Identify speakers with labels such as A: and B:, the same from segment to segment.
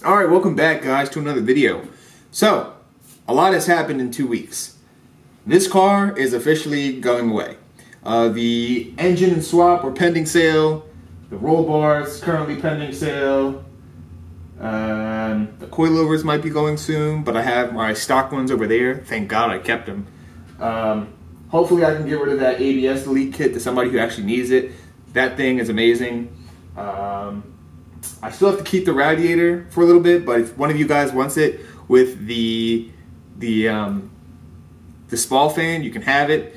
A: Alright, welcome back guys to another video. So, a lot has happened in 2 weeks. This car is officially going away. The engine and swap are pending sale. The roll bars currently pending sale. The coilovers might be going soon, but I have my stock ones over there. Thank God I kept them. Hopefully I can get rid of that ABS delete kit to somebody who actually needs it. That thing is amazing. I still have to keep the radiator for a little bit, but if one of you guys wants it with the spall fan, you can have it.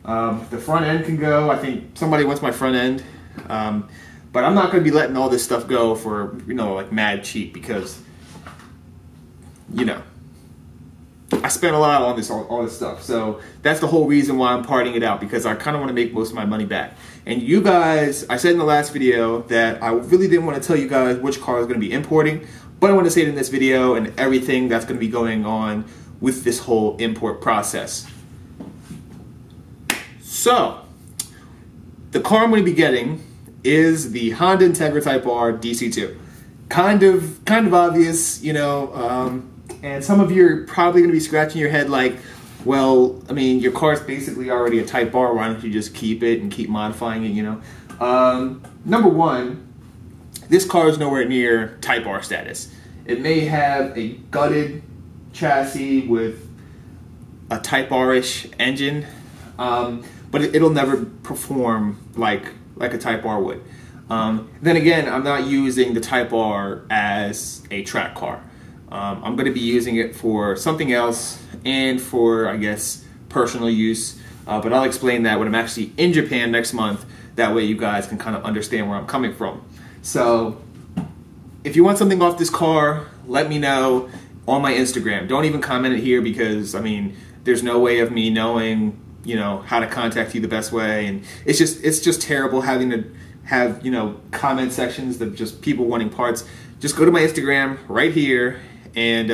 A: The front end can go. I think somebody wants my front end, but I'm not going to be letting all this stuff go for, you know, like mad cheap, because, you know, I spent a lot on this, all this stuff. So that's the whole reason why I'm parting it out, because I kind of want to make most of my money back. And you guys, I said in the last video that I really didn't want to tell you guys which car I was going to be importing, but I want to say it in this video and everything that's going to be going on with this whole import process. So, the car I'm going to be getting is the Honda Integra Type R DC2. Kind of obvious, you know, and some of you are probably going to be scratching your head like, well, I mean, your car's basically already a Type R, why don't you just keep it and keep modifying it, you know? Number one, this car is nowhere near Type R status. It may have a gutted chassis with a Type R-ish engine, but it'll never perform like a Type R would. Then again, I'm not using the Type R as a track car. I'm going to be using it for something else and for, I guess, personal use. But I'll explain that when I'm actually in Japan next month. That way you guys can kind of understand where I'm coming from. So, if you want something off this car, let me know on my Instagram. Don't even comment it here, because, I mean, there's no way of me knowing, you know, how to contact you the best way. And it's just terrible having to have, you know, comment sections of just people wanting parts. Just go to my Instagram right here and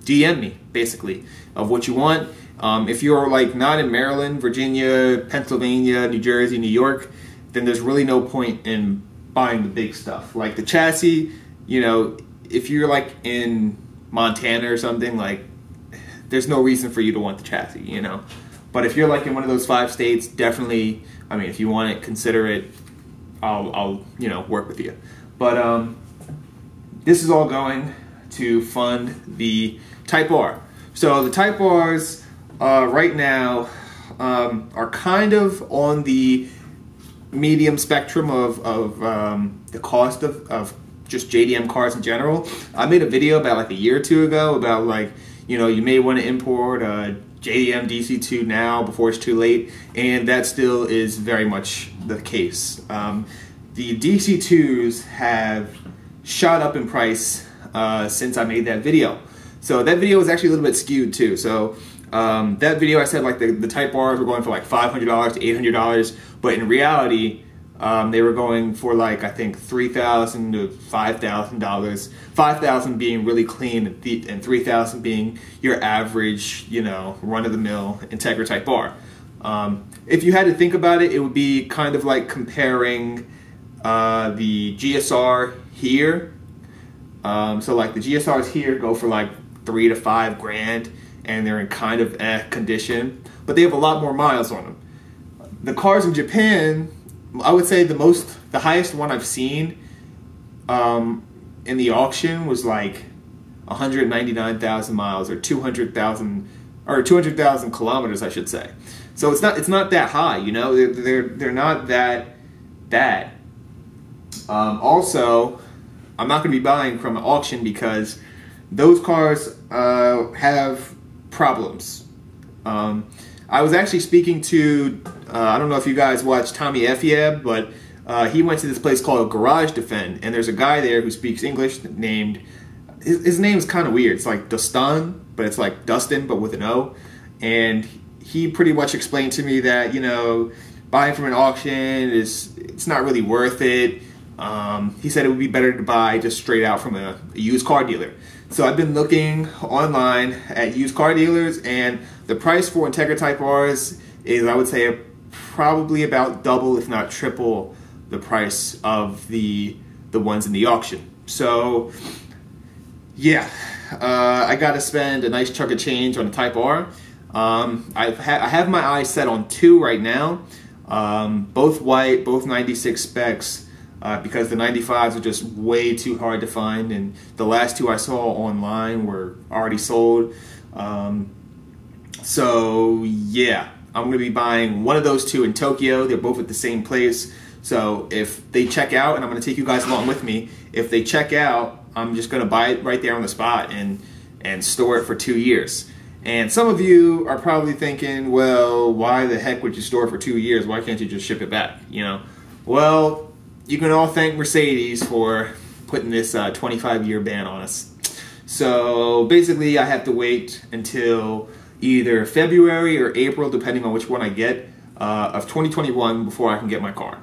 A: DM me, basically, of what you want. If you're like not in Maryland, Virginia, Pennsylvania, New Jersey, New York, then there's really no point in buying the big stuff. Like the chassis, you know, if you're like in Montana or something, like there's no reason for you to want the chassis, you know. But if you're like in one of those 5 states, definitely, I mean, if you want it, consider it. I'll you know, work with you. But this is all going to fund the Type R. So the Type Rs right now are kind of on the medium spectrum of the cost of just JDM cars in general. I made a video about like a year or two ago about, like, you know, you may want to import a JDM DC2 now before it's too late, and that still is very much the case. The DC2s have shot up in price since I made that video. So that video was actually a little bit skewed too. So that video I said like the Type Rs were going for like $500 to $800, but in reality they were going for like, I think, $3,000 to $5,000. $5,000 being really clean and $3,000 being your average, you know, run-of-the-mill Integra Type R. If you had to think about it, it would be kind of like comparing the GSR here. So like the GSRs here go for like $3 to $5 grand, and they're in kind of condition, but they have a lot more miles on them. The cars in Japan, I would say the highest one I've seen in the auction was like 199,000 miles, or 200,000 kilometers, I should say. So it's not that high, you know. They're not that bad. Also, I'm not going to be buying from an auction because those cars have problems. I was actually speaking to, I don't know if you guys watch Tommy Efieb, but he went to this place called Garage Defend, and there's a guy there who speaks English named, his name is kind of weird. It's like Dustin, but it's like Dustin, but with an O. And he pretty much explained to me that, you know, buying from an auction it's not really worth it. He said it would be better to buy just straight out from a used car dealer. So I've been looking online at used car dealers, and the price for Integra Type Rs is, I would say, probably about double, if not triple, the price of the ones in the auction. So Yeah, I got to spend a nice chunk of change on a Type R. I have my eyes set on two right now, both white, both 96 specs, because the 95s are just way too hard to find, and the last two I saw online were already sold. So yeah, I'm going to be buying one of those two in Tokyo. They're both at the same place. So if they check out, and I'm going to take you guys along with me, if they check out, I'm just going to buy it right there on the spot and store it for 2 years. And some of you are probably thinking, well, why the heck would you store it for 2 years? Why can't you just ship it back? You know, well, you can all thank Mercedes for putting this 25-year ban on us. So basically, I have to wait until either February or April, depending on which one I get, of 2021 before I can get my car.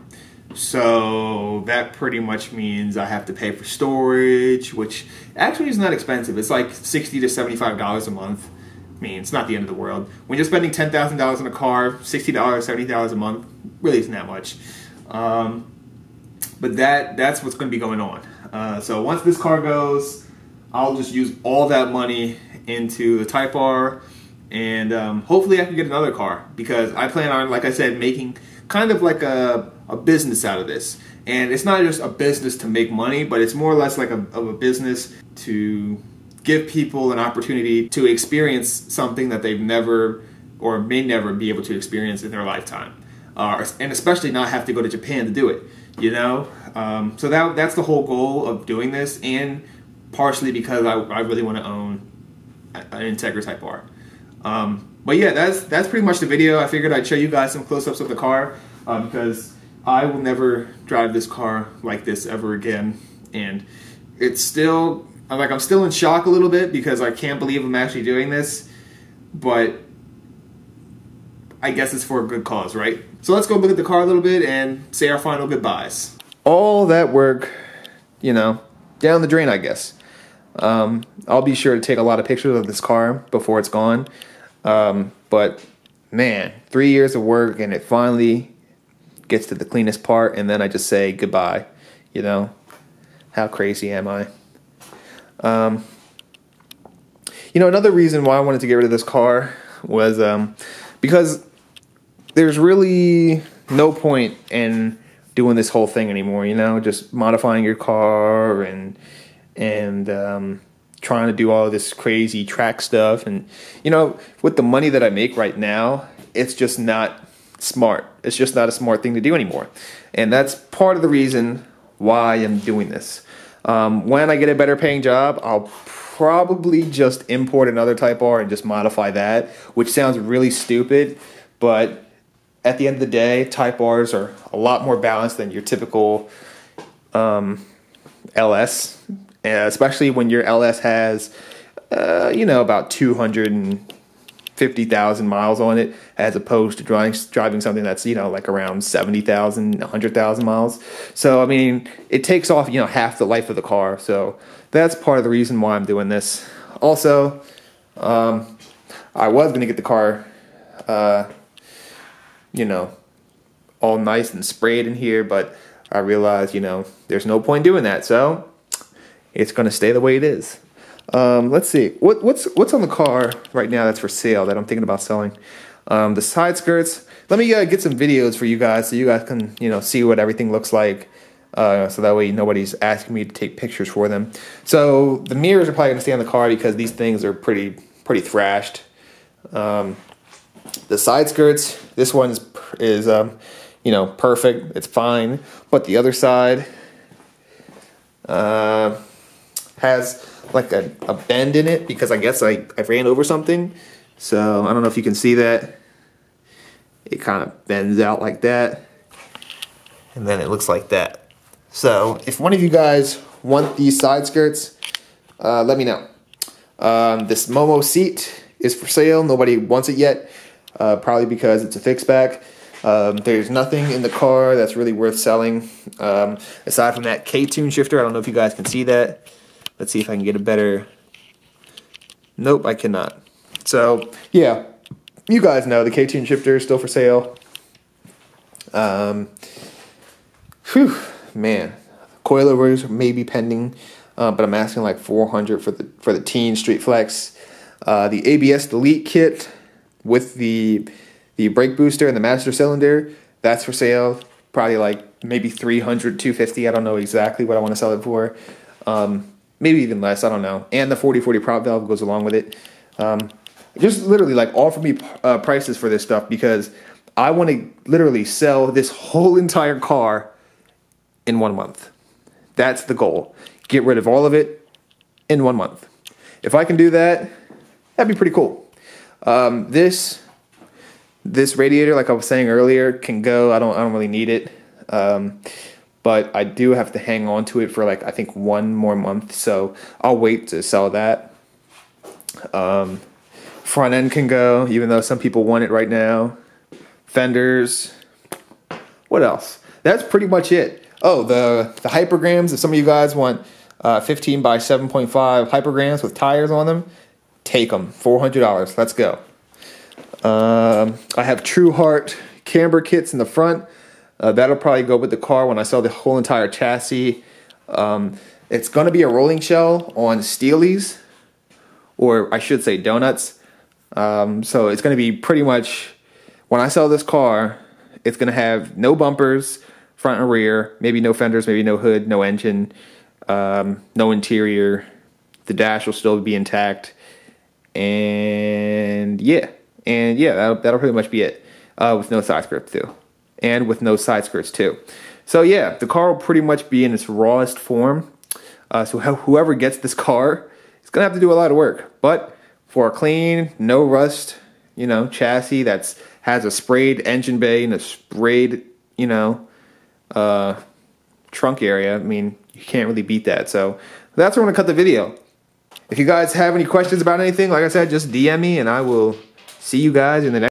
A: So that pretty much means I have to pay for storage, which actually is not expensive. It's like $60 to $75 a month. I mean, it's not the end of the world. When you're spending $10,000 on a car, $60, $70 a month really isn't that much. But that's what's going to be going on. So once this car goes, I'll just use all that money into the Type R, and hopefully I can get another car, because I plan on, like I said, making kind of like a business out of this. And it's not just a business to make money, but it's more or less like a business to give people an opportunity to experience something that they've never or may never be able to experience in their lifetime. And especially not have to go to Japan to do it, you know? So that's the whole goal of doing this, and partially because I really want to own an Integra Type R. But yeah, that's pretty much the video. I figured I'd show you guys some close-ups of the car, because I will never drive this car like this ever again. And it's still, I'm still in shock a little bit, because I can't believe I'm actually doing this, but I guess it's for a good cause, right? So let's go look at the car a little bit and say our final goodbyes. All that work, you know, down the drain, I guess. I'll be sure to take a lot of pictures of this car before it's gone. But man, 3 years of work, and it finally gets to the cleanest part, and then I just say goodbye. You know, how crazy am I? You know, another reason why I wanted to get rid of this car was because there's really no point in doing this whole thing anymore. You know, just modifying your car and trying to do all this crazy track stuff. And you know, with the money that I make right now, it's just not smart. It's just not a smart thing to do anymore. And that's part of the reason why I'm doing this. When I get a better paying job, I'll probably just import another Type R and just modify that, which sounds really stupid, but at the end of the day, Type Rs are a lot more balanced than your typical LS, especially when your LS has, you know, about 250,000 miles on it, as opposed to driving something that's, you know, like around 70,000, 100,000 miles. So, I mean, it takes off, you know, half the life of the car. So that's part of the reason why I'm doing this. Also, I was going to get the car, you know, all nice and sprayed in here, but I realized, you know, there's no point doing that. So it's going to stay the way it is. Let's see. What's on the car right now that's for sale that I'm thinking about selling? The side skirts. Let me get some videos for you guys so you guys can, you know, see what everything looks like. So that way nobody's asking me to take pictures for them. So the mirrors are probably going to stay on the car because these things are pretty thrashed. The side skirts, this one is you know, perfect. It's fine. But the other side has like a bend in it because I guess I ran over something. So I don't know if you can see that. It kind of bends out like that. And then it looks like that. So if one of you guys want these side skirts, let me know. This Momo seat is for sale. Nobody wants it yet. Probably because it's a fixed back. There's nothing in the car that's really worth selling. Aside from that K-tune shifter. I don't know if you guys can see that. Let's see if I can get a better... Nope, I cannot. So, yeah. You guys know the K-tune shifter is still for sale. Whew, man. Coilovers may be pending. but I'm asking like $400 for the Teen Street Flex. The ABS Delete kit with the brake booster and the master cylinder, that's for sale. Probably like maybe $300, $250. I don't know exactly what I want to sell it for. Maybe even less. I don't know. And the 40/40 prop valve goes along with it. Just literally like offer me prices for this stuff because I want to literally sell this whole entire car in 1 month. That's the goal. Get rid of all of it in 1 month. If I can do that, that'd be pretty cool. This radiator, like I was saying earlier, can go. I don't really need it. But I do have to hang on to it for like I think 1 more month, so I'll wait to sell that. Front end can go, even though some people want it right now. Fenders. What else? That's pretty much it. Oh, the hypergrams. If some of you guys want 15 by 7.5 hypergrams with tires on them, take them. $400. Let's go. I have True Heart camber kits in the front. That'll probably go with the car when I sell the whole entire chassis. It's going to be a rolling shell on Steelies, or I should say donuts. So it's going to be pretty much, when I sell this car, it's going to have no bumpers, front and rear, maybe no fenders, maybe no hood, no engine, no interior. The dash will still be intact. And yeah, that'll pretty much be it. With no side skirts too. And with no side skirts too. So yeah, the car will pretty much be in its rawest form. So whoever gets this car is gonna have to do a lot of work. But for a clean, no rust, chassis that's has a sprayed engine bay and a sprayed, trunk area, I mean, you can't really beat that. So that's where I'm gonna cut the video. If you guys have any questions about anything, like I said, just DM me and I will see you guys in the next